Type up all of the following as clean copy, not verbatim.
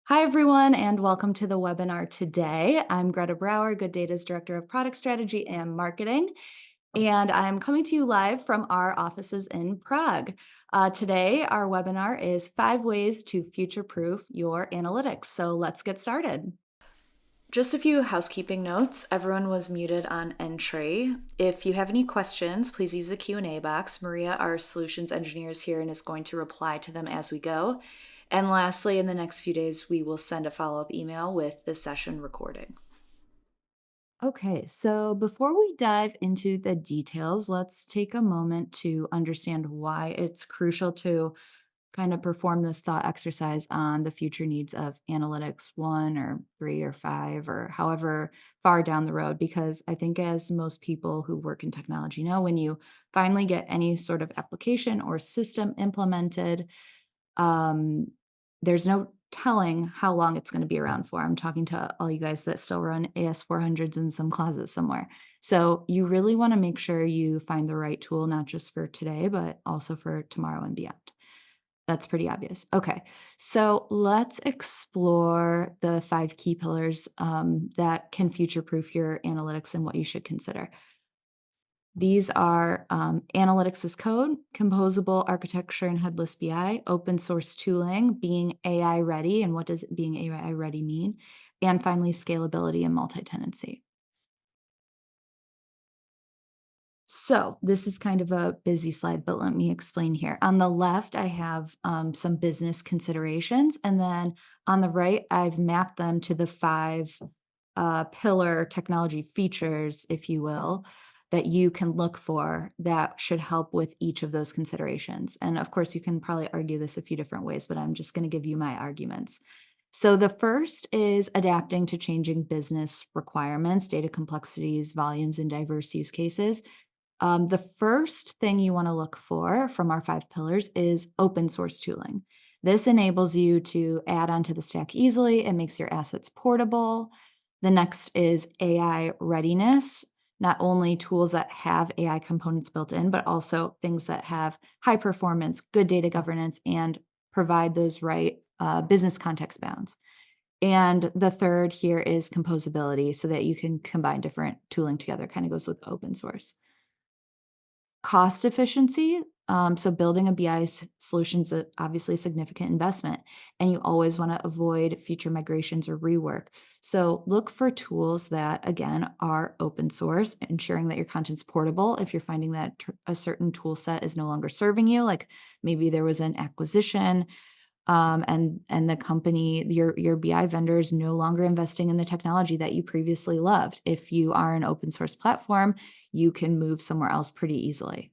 Hi, everyone, and welcome to the webinar today. I'm Greta Brauer, GoodData's Director of Product Strategy and Marketing, and I'm coming to you live from our offices in Prague. Today, our webinar is 5 ways to future-proof your analytics. So let's get started. Just a few housekeeping notes. Everyone was muted on entry. If you have any questions, please use the Q&A box. Maria, our solutions engineer, is here and is going to reply to them as we go. And lastly, in the next few days, we will send a follow-up email with the session recording. Okay, so before we dive into the details, let's take a moment to understand why it's crucial to kind of perform this thought exercise on the future needs of analytics 1 or 3 or 5 or however far down the road. Because I think, as most people who work in technology know, when you finally get any sort of application or system implemented, um, there's no telling how long it's going to be around for. I'm talking to all you guys that still run AS400s in some closet somewhere. So you really want to make sure you find the right tool, not just for today, but also for tomorrow and beyond. That's pretty obvious. Okay, so let's explore the 5 key pillars that can future-proof your analytics and what you should consider. These are analytics as code, composable architecture and headless BI, open source tooling, being AI ready, and what does being AI ready mean? And finally, scalability and multi-tenancy. So this is kind of a busy slide, but let me explain here. On the left, I have some business considerations, and then on the right, I've mapped them to the 5 pillar technology features, if you will, that you can look for that should help with each of those considerations. And of course, you can probably argue this a few different ways, but I'm just going to give you my arguments. So the first is adapting to changing business requirements, data complexities, volumes, and diverse use cases. The first thing you want to look for from our 5 pillars is open source tooling. This enables you to add onto the stack easily. It makes your assets portable. The next is AI readiness, not only tools that have AI components built in, but also things that have high performance, good data governance, and provide those right business context bounds. And the third here is composability, so that you can combine different tooling together, kind of goes with open source. Cost efficiency, so building a BI solution is obviously a significant investment, and you always wanna avoid future migrations or rework. So look for tools that, again, are open source, ensuring that your content's portable. If you're finding that a certain tool set is no longer serving you, like maybe there was an acquisition, and the company, your BI vendor is no longer investing in the technology that you previously loved. If you are an open source platform, you can move somewhere else pretty easily.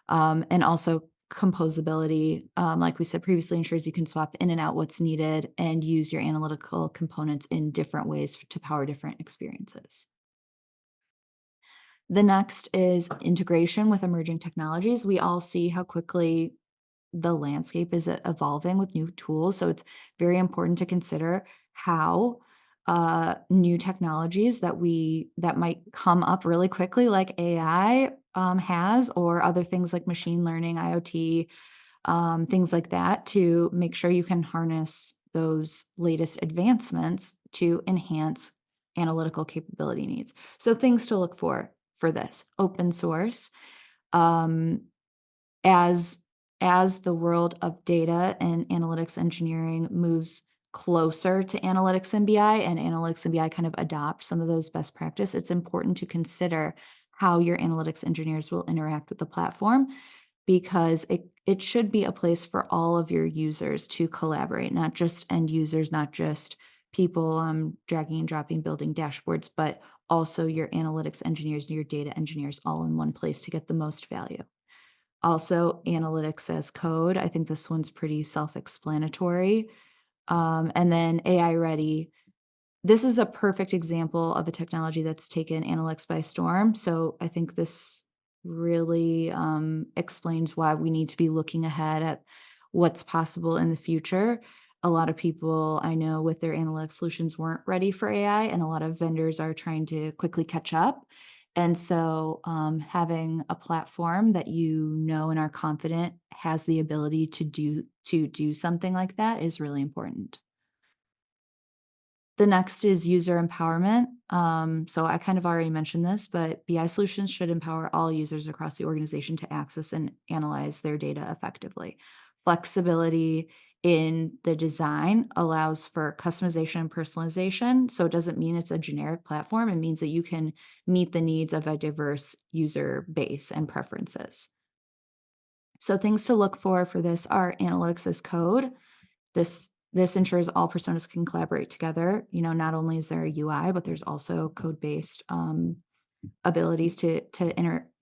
And also composability, like we said previously, ensures you can swap in and out what's needed and use your analytical components in different ways to power different experiences. The next is integration with emerging technologies. We all see how quickly the landscape is evolving with new tools. So it's very important to consider how new technologies that might come up really quickly, like AI has, or other things like machine learning, IoT, things like that, to make sure you can harness those latest advancements to enhance analytical capability needs. So things to look for this open source. Um, as as the world of data and analytics engineering moves closer to analytics and BI, and analytics and BI kind of adopt some of those best practice, it's important to consider how your analytics engineers will interact with the platform, because it should be a place for all of your users to collaborate, not just end users, not just people dragging and dropping, building dashboards, but also your analytics engineers and your data engineers all in one place to get the most value. Also, analytics as code. I think this one's pretty self-explanatory. And then AI ready. This is a perfect example of a technology that's taken analytics by storm. So I think this really explains why we need to be looking ahead at what's possible in the future. A lot of people I know with their analytics solutions weren't ready for AI, and a lot of vendors are trying to quickly catch up. And so, having a platform that you know and are confident has the ability to do something like that is really important. The next is user empowerment. So I kind of already mentioned this, but BI solutions should empower all users across the organization to access and analyze their data effectively. Flexibility in the design allows for customization and personalization. So it doesn't mean it's a generic platform. It means that you can meet the needs of a diverse user base and preferences. So things to look for this are analytics as code. This ensures all personas can collaborate together. Not only is there a UI, but there's also code-based, abilities to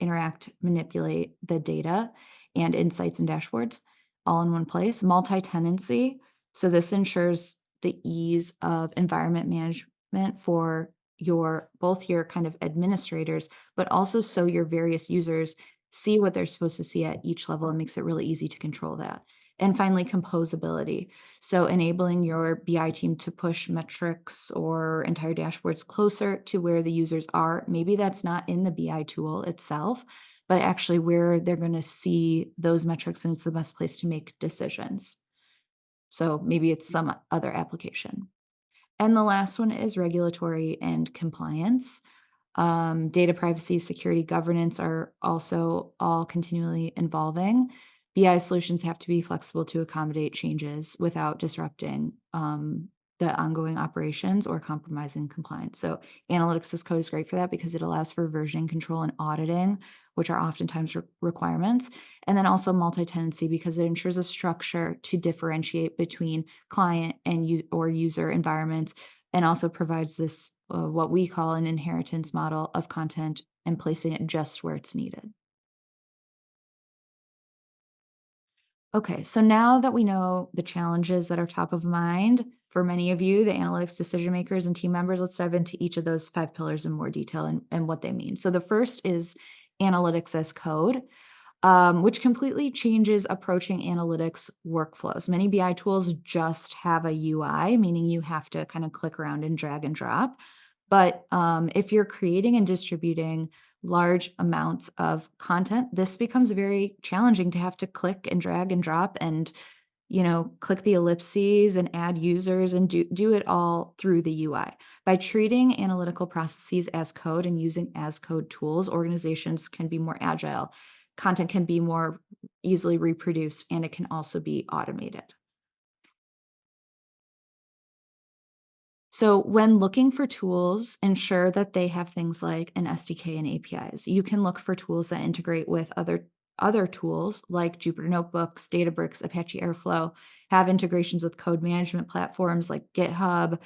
interact, manipulate the data and insights and dashboards all in one place. Multi-tenancy, so this ensures the ease of environment management for your kind of administrators, but also so your various users see what they're supposed to see at each level and makes it really easy to control that. And finally, composability. So enabling your BI team to push metrics or entire dashboards closer to where the users are. Maybe that's not in the BI tool itself, but actually where they're going to see those metrics and it's the best place to make decisions. So maybe it's some other application. And the last one is regulatory and compliance. Data privacy, security, governance are also all continually evolving. BI solutions have to be flexible to accommodate changes without disrupting the ongoing operations or compromising compliance. So, analytics as code is great for that because it allows for versioning control and auditing, which are oftentimes requirements. And then also multi tenancy because it ensures a structure to differentiate between client and user environments and also provides this what we call an inheritance model of content and placing it just where it's needed. Okay, so now that we know the challenges that are top of mind for many of you, the analytics decision makers and team members, let's dive into each of those five pillars in more detail and what they mean. So the first is analytics as code, which completely changes approaching analytics workflows. Many BI tools just have a UI, meaning you have to kind of click around and drag and drop. But if you're creating and distributing large amounts of content, this becomes very challenging to have to click and drag and drop and click the ellipses and add users and do it all through the UI. By treating analytical processes as code and using as code tools, organizations can be more agile. Content can be more easily reproduced and it can also be automated. So when looking for tools, ensure that they have things like an SDK and APIs. You can look for tools that integrate with other tools like Jupyter Notebooks, Databricks, Apache Airflow, have integrations with code management platforms like GitHub.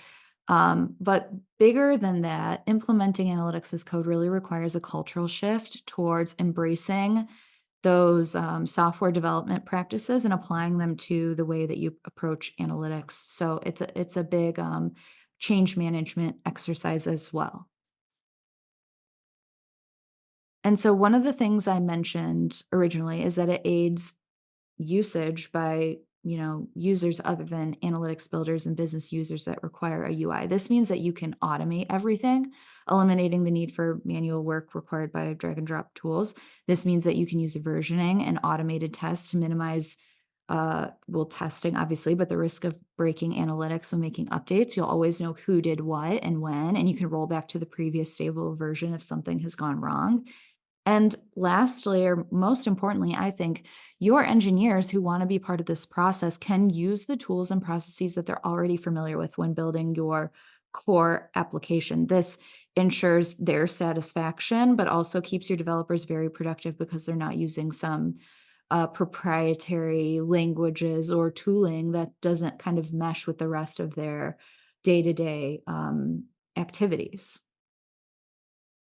But bigger than that, implementing analytics as code really requires a cultural shift towards embracing those software development practices and applying them to the way that you approach analytics. So it's a big change management exercise as well. And so one of the things I mentioned originally is that it aids usage by, users other than analytics builders and business users that require a UI. This means that you can automate everything, eliminating the need for manual work required by drag and drop tools. This means that you can use versioning and automated tests to minimize testing obviously, but the risk of breaking analytics when making updates. You'll always know who did what and when, and you can roll back to the previous stable version if something has gone wrong. And lastly, or most importantly, I think your engineers who want to be part of this process can use the tools and processes that they're already familiar with when building your core application. This ensures their satisfaction, but also keeps your developers very productive because they're not using some proprietary languages or tooling that doesn't kind of mesh with the rest of their day to day activities.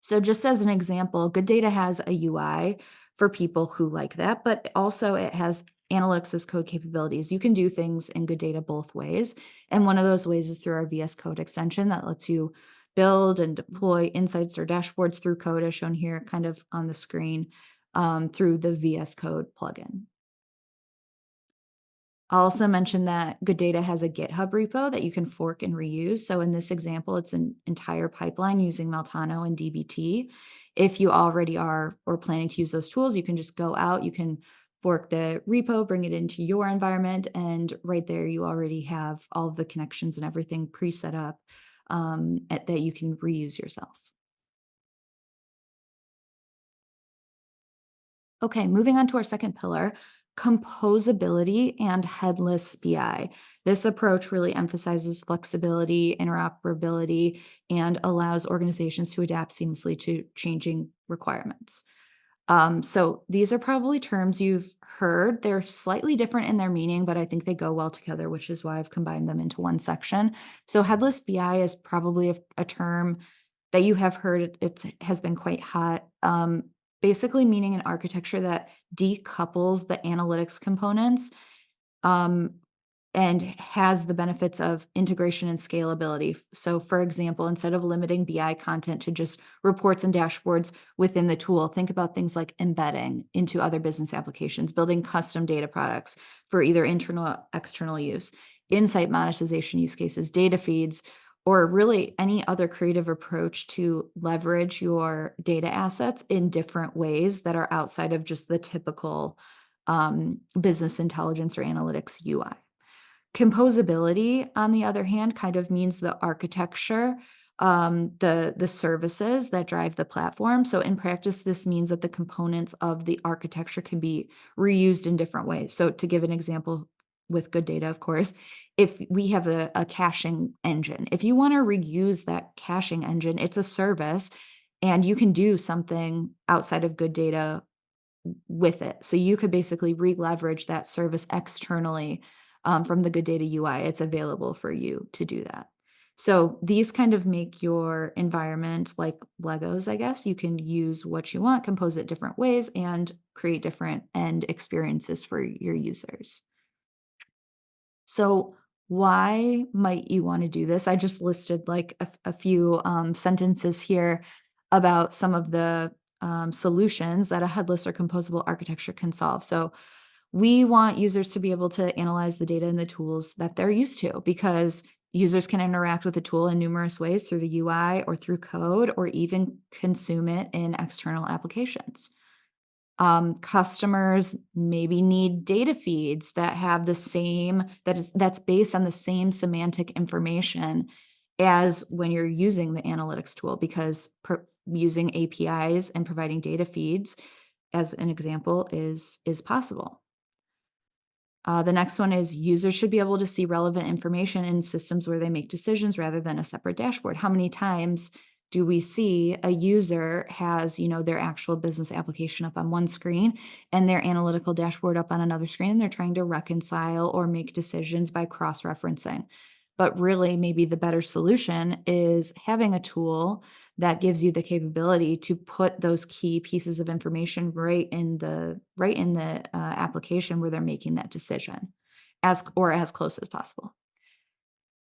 So just as an example, GoodData has a UI for people who like that, but also it has analytics as code capabilities. You can do things in GoodData both ways. And one of those ways is through our VS Code extension that lets you build and deploy insights or dashboards through code, as shown here kind of on the screen, through the VS Code plugin. I'll also mention that GoodData has a GitHub repo that you can fork and reuse. So in this example, it's an entire pipeline using Meltano and dbt. If you already are or planning to use those tools, you can just go out, you can fork the repo, bring it into your environment, and right there you already have all of the connections and everything pre-set up that you can reuse yourself. Okay, moving on to our second pillar, composability and headless BI. This approach really emphasizes flexibility, interoperability, and allows organizations to adapt seamlessly to changing requirements. So these are probably terms you've heard. They're slightly different in their meaning, but I think they go well together, which is why I've combined them into one section. So headless BI is probably a term that you have heard. It has been quite hot. Basically meaning an architecture that decouples the analytics components, um, and has the benefits of integration and scalability. So, for example, instead of limiting BI content to just reports and dashboards within the tool, think about things like embedding into other business applications, building custom data products for either internal or external use, insight monetization use cases, data feeds, or really any other creative approach to leverage your data assets in different ways that are outside of just the typical business intelligence or analytics UI. Composability, on the other hand, kind of means the architecture, the services that drive the platform. So in practice, this means that the components of the architecture can be reused in different ways. So to give an example with good data, of course, if we have a caching engine, if you want to reuse that caching engine, it's a service and you can do something outside of good data with it. So you could basically re-leverage that service externally from the Good Data UI. It's available for you to do that. So these kind of make your environment like Legos, I guess. You can use what you want, compose it different ways, and create different end experiences for your users. So why might you want to do this? I just listed like a few sentences here about some of the solutions that a headless or composable architecture can solve. So we want users to be able to analyze the data and the tools that they're used to because users can interact with the tool in numerous ways through the UI or through code or even consume it in external applications. Customers maybe need data feeds that have the same that's based on the same semantic information as when you're using the analytics tool because using APIs and providing data feeds as an example is possible. The next one is users should be able to see relevant information in systems where they make decisions rather than a separate dashboard. How many times do we see a user has, their actual business application up on one screen and their analytical dashboard up on another screen and they're trying to reconcile or make decisions by cross-referencing. But really maybe the better solution is having a tool that gives you the capability to put those key pieces of information right in the application where they're making that decision, as close as possible.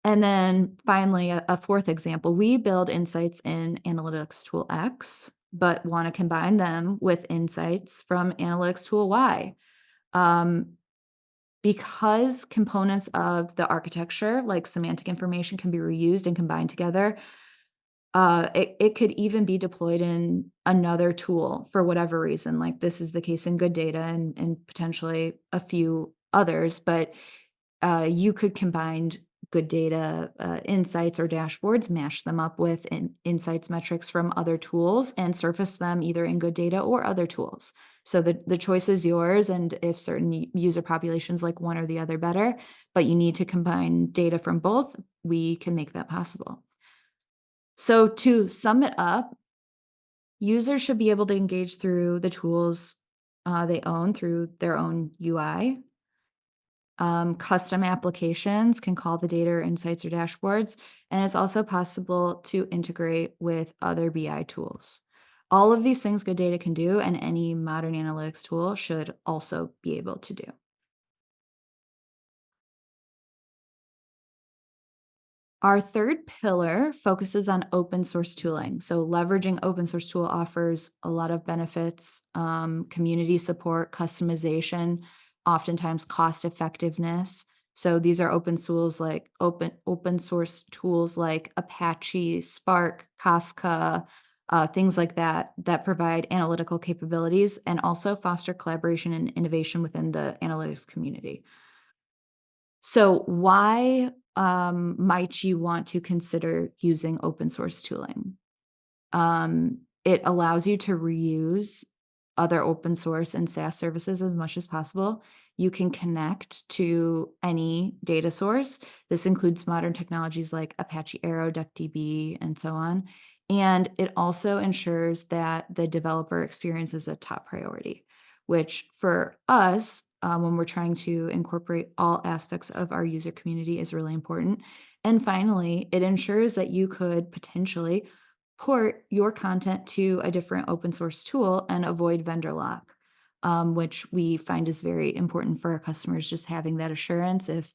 And then finally, a fourth example, we build insights in Analytics Tool X, but want to combine them with insights from Analytics Tool Y. Um, because components of the architecture, like semantic information, can be reused and combined together, it could even be deployed in another tool for whatever reason, like this is the case in Good Data and potentially a few others, but, you could combine Good Data, insights or dashboards, mash them up with insights metrics from other tools, and surface them either in Good Data or other tools. So the choice is yours, and if certain user populations like one or the other better, but you need to combine data from both, we can make that possible. So to sum it up, users should be able to engage through the tools they own through their own UI. Custom applications can call the data or insights or dashboards, and it's also possible to integrate with other BI tools. All of these things good data can do, and any modern analytics tool should also be able to do. Our third pillar focuses on open source tooling. So, leveraging open source tool offers a lot of benefits, community support, customization, oftentimes cost effectiveness. So, these are open source tools like Apache, Spark, Kafka, things like that that provide analytical capabilities and also foster collaboration and innovation within the analytics community. So why might you want to consider using open source tooling? It allows you to reuse other open source and SaaS services as much as possible. You can connect to any data source. This includes modern technologies like Apache Arrow, DuckDB, and so on. And it also ensures that the developer experience is a top priority, which for us, when we're trying to incorporate all aspects of our user community, is really important. And finally, it ensures that you could potentially port your content to a different open source tool and avoid vendor lock, which we find is very important for our customers. Just having that assurance, if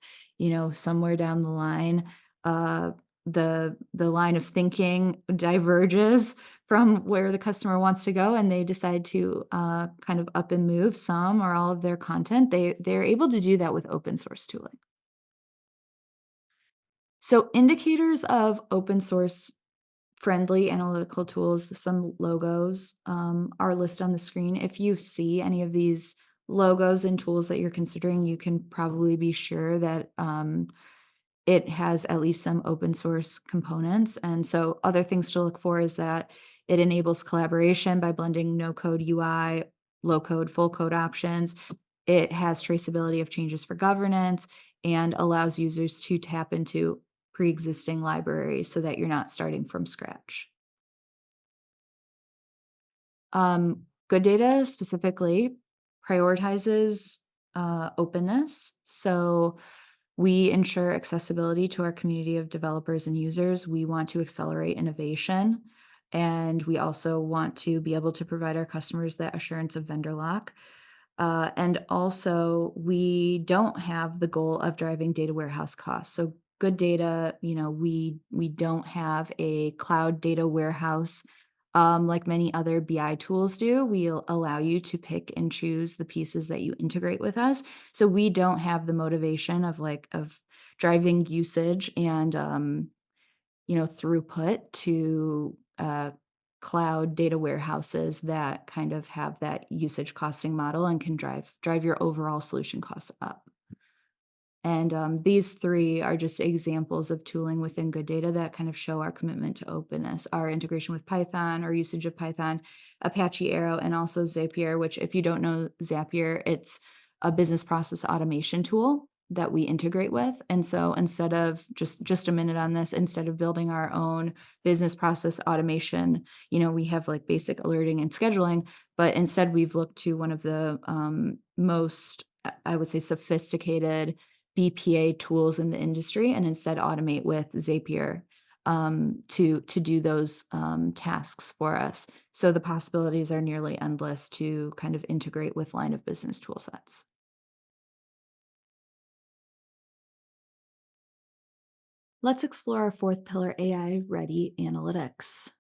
somewhere down the line, uh, the line of thinking diverges from where the customer wants to go, and they decide to kind of up and move some or all of their content, they're able to do that with open source tooling. So indicators of open source friendly analytical tools, some logos are listed on the screen. If you see any of these logos and tools that you're considering, you can probably be sure that it has at least some open source components. And so, other things to look for is that it enables collaboration by blending no code UI, low code, full code options. It has traceability of changes for governance and allows users to tap into pre-existing libraries so that you're not starting from scratch. Good data specifically prioritizes openness. So we ensure accessibility to our community of developers and users. We want to accelerate innovation. And we also want to be able to provide our customers that assurance of vendor lock. And also, we don't have the goal of driving data warehouse costs. So, good data, we don't have a cloud data warehouse like many other BI tools do. We'll allow you to pick and choose the pieces that you integrate with us. So we don't have the motivation of driving usage and throughput to cloud data warehouses that kind of have that usage costing model and can drive your overall solution costs up. And these three are just examples of tooling within Good Data that kind of show our commitment to openness, our integration with Python, our usage of Python, Apache Arrow, and also Zapier, which, if you don't know Zapier, it's a business process automation tool that we integrate with. And so instead of just a minute on this, instead of building our own business process automation, we have like basic alerting and scheduling, but instead we've looked to one of the most, I would say, sophisticated BPA tools in the industry and instead automate with Zapier to do those tasks for us. So the possibilities are nearly endless to kind of integrate with line of business tool sets. Let's explore our fourth pillar, AI ready analytics.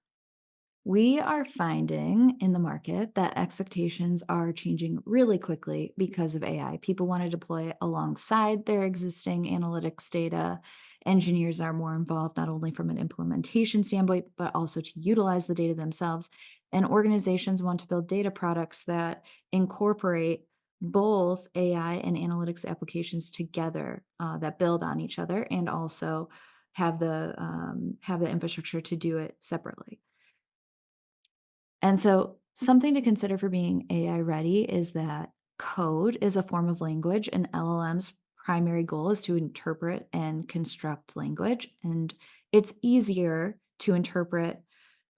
We are finding in the market that expectations are changing really quickly because of AI. People want to deploy it alongside their existing analytics data. Engineers are more involved, not only from an implementation standpoint, but also to utilize the data themselves. And organizations want to build data products that incorporate both AI and analytics applications together that build on each other and also have the infrastructure to do it separately. And so, something to consider for being AI ready is that code is a form of language, and LLM's primary goal is to interpret and construct language. And it's easier to interpret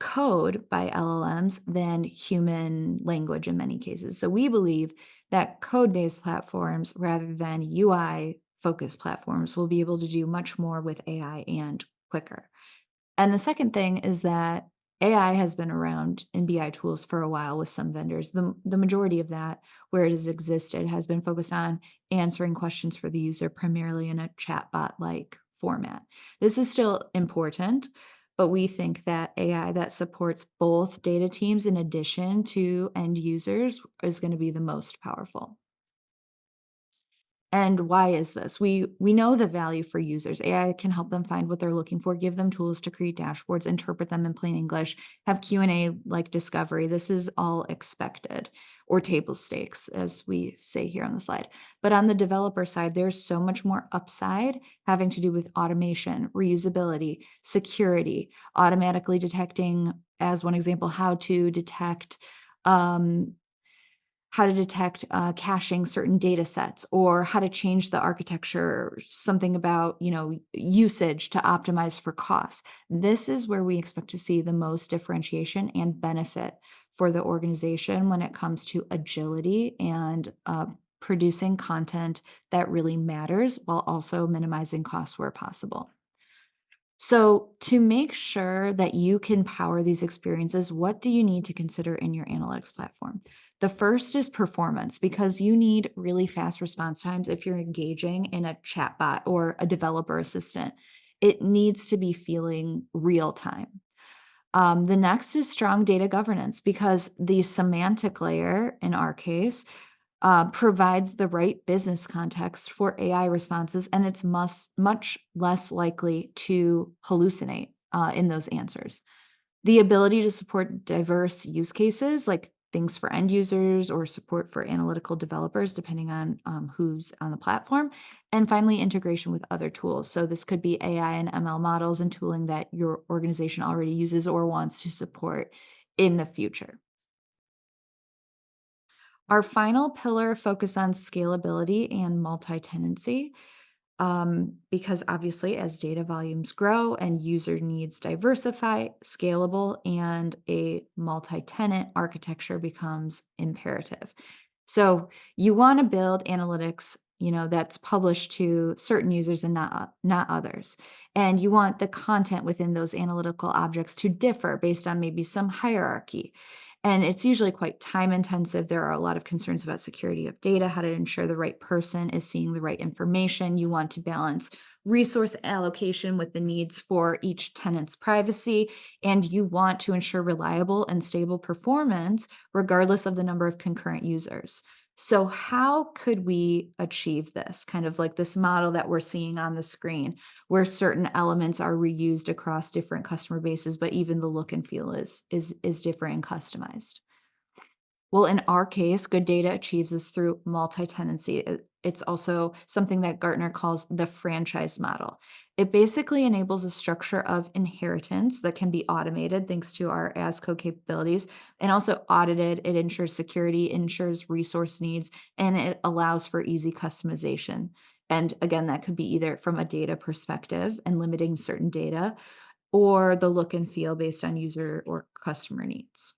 code by LLMs than human language in many cases. So, we believe that code based platforms rather than UI focused platforms will be able to do much more with AI and quicker. And the second thing is that AI has been around in BI tools for a while with some vendors. The majority of that, where it has existed, has been focused on answering questions for the user, primarily in a chatbot-like format. This is still important, but we think that AI that supports both data teams in addition to end users is gonna be the most powerful. And why is this? We know the value for users. AI can help them find what they're looking for, give them tools to create dashboards, interpret them in plain English, have Q&A like discovery. This is all expected, or table stakes as we say here on the slide. But on the developer side, there's so much more upside having to do with automation, reusability, security, automatically detecting, as one example, um, how to detect caching certain data sets, or how to change the architecture, something about, usage to optimize for costs. This is where we expect to see the most differentiation and benefit for the organization when it comes to agility and producing content that really matters while also minimizing costs where possible. So, to make sure that you can power these experiences, what do you need to consider in your analytics platform? The first is performance, because you need really fast response times if you're engaging in a chatbot or a developer assistant. It needs to be feeling real time. The next is strong data governance, because the semantic layer, in our case, provides the right business context for AI responses, and it's much less likely to hallucinate in those answers. The ability to support diverse use cases, like things for end users or support for analytical developers, depending on who's on the platform. And finally, integration with other tools. So this could be AI and ML models and tooling that your organization already uses or wants to support in the future. Our final pillar focus on scalability and multi-tenancy, because obviously as data volumes grow and user needs diversify, scalable and a multi-tenant architecture becomes imperative. So you want to build analytics, that's published to certain users and not others. And you want the content within those analytical objects to differ based on maybe some hierarchy. And it's usually quite time intensive. There are a lot of concerns about security of data, how to ensure the right person is seeing the right information. You want to balance resource allocation with the needs for each tenant's privacy. And you want to ensure reliable and stable performance, regardless of the number of concurrent users. So, how could we achieve this? Kind of like this model that we're seeing on the screen, where certain elements are reused across different customer bases, but even the look and feel is different and customized. Well, in our case, good data achieves this through multi-tenancy. It's also something that Gartner calls the franchise model. It basically enables a structure of inheritance that can be automated thanks to our as code capabilities, and also audited. It ensures security, ensures resource needs, and it allows for easy customization. And again, that could be either from a data perspective and limiting certain data, or the look and feel based on user or customer needs.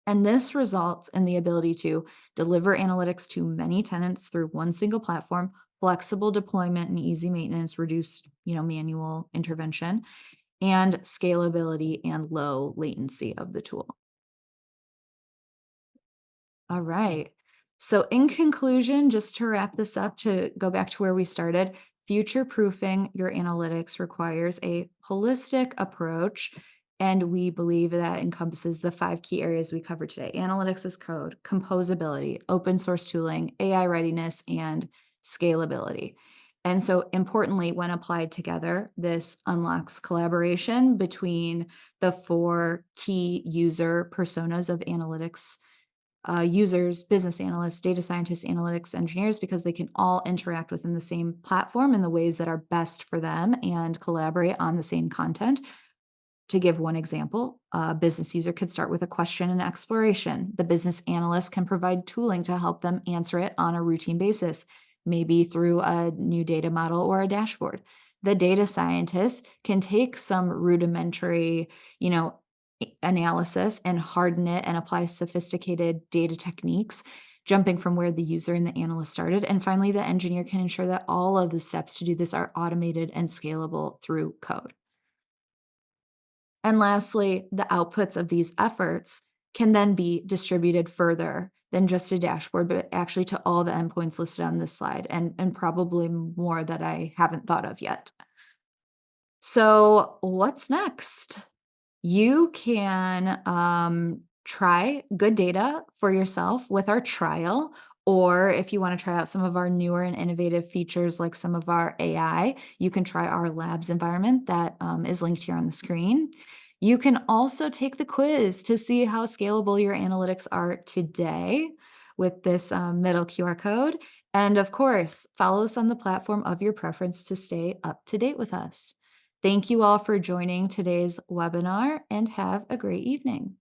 And this results in the ability to deliver analytics to many tenants through one single platform, flexible deployment and easy maintenance, reduced, manual intervention, and scalability and low latency of the tool. All right. So, in conclusion, just to wrap this up, to go back to where we started, future proofing your analytics requires a holistic approach. And we believe that encompasses the five key areas we covered today: analytics as code, composability, open source tooling, AI readiness, and scalability. And so, importantly, when applied together, this unlocks collaboration between the four key user personas of analytics users, business analysts, data scientists, analytics engineers, because they can all interact within the same platform in the ways that are best for them and collaborate on the same content. To give one example, a business user could start with a question and exploration. The business analyst can provide tooling to help them answer it on a routine basis, maybe through a new data model or a dashboard. The data scientist can take some rudimentary, you know, analysis and harden it and apply sophisticated data techniques, jumping from where the user and the analyst started. And finally, the engineer can ensure that all of the steps to do this are automated and scalable through code. And lastly, the outputs of these efforts can then be distributed further than just a dashboard, but actually to all the endpoints listed on this slide, and probably more that I haven't thought of yet. So, what's next? You can try good data for yourself with our trial, Or if you want to try out some of our newer and innovative features like some of our AI, you can try our labs environment that is linked here on the screen. You can also take the quiz to see how scalable your analytics are today with this middle QR code. And of course, follow us on the platform of your preference to stay up to date with us. Thank you all for joining today's webinar and have a great evening.